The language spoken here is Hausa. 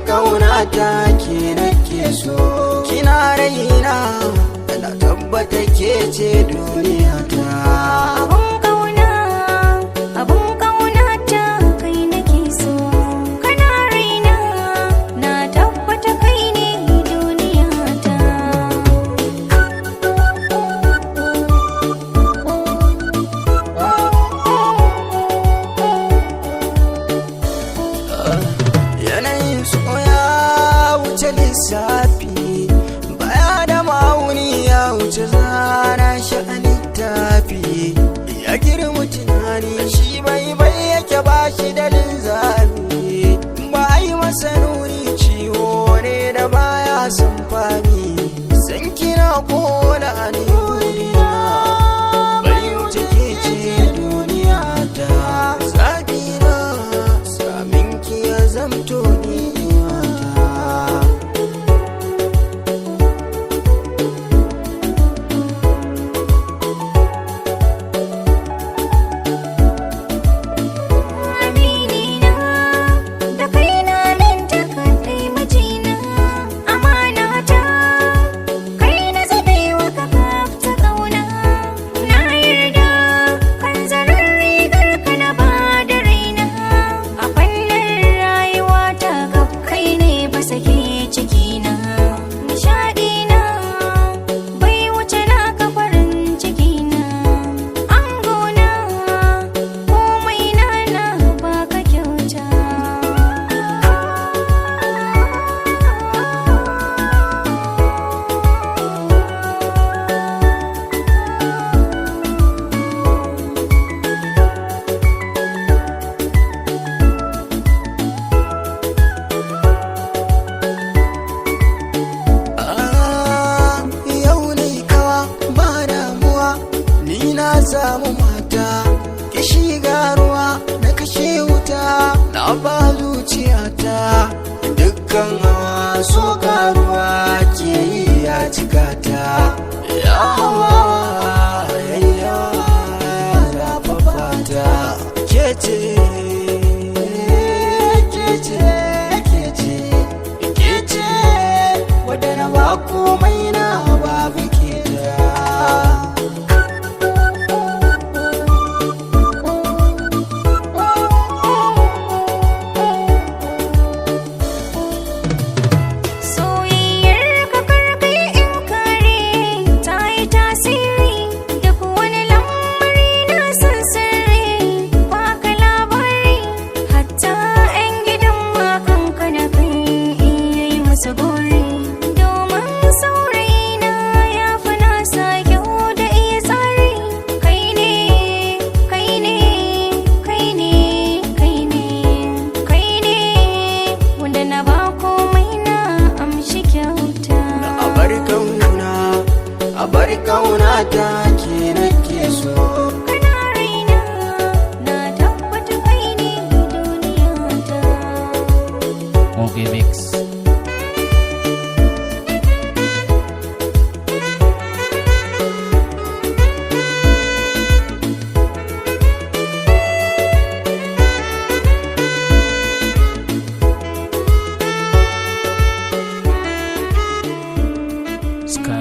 kaunata ke nake so, kina raina na tabbata ke ce duniyata. Abun kaunata kai nake so, kana raina na tabbata kai ne duniyata. Yanayin soya wuce lissafi, baya da ma'auni ya wuce zana shi a littafi. Ya girma tunani shi bai yake ba shi da linzami, ba yi masa nuni ciwo ne da baya son fami. San kina kona ne wurina, bai wuce ke ce duniya ta. Zabina samin ki ya zamto ni mata. Aminina da kaina nan ta kaɗai mijina, amanata kai na zabewa ka kafta ƙauna. Na yarda kan zarar rigar ka na ba da raina, a fannin rayuwa ta gab kai ne ba sake cikina. Nishaɗina bai wuce naka farin cikina, angona komai na baka kyauta. Yau ne kawa ba damuwa, ni na samu mata. Kishi ga ruwa na kashe wuta, na ba zuciyata. Dukkan hawa so karuwa ke yi ya cika ta. Ya hawa yayyawa zafafata. Kece wadda na ba komai na babu ke da. Soyayyar ka karkai in kare ta yi tasiri, duk wani lamari na san sirri baka labari. Hatta 'yan gidan makanka na kai iya yi masa gori, domin saurayina ya fi nasa kyau da iya tsari. Kai ne, kai ne, kai ne, kai ne, kai ne wanda na ba komai na amshi kyauta. A bar kaunata ke nake so, Kana raina na tabbata kai ne duniyata. Okay, mix. Sky.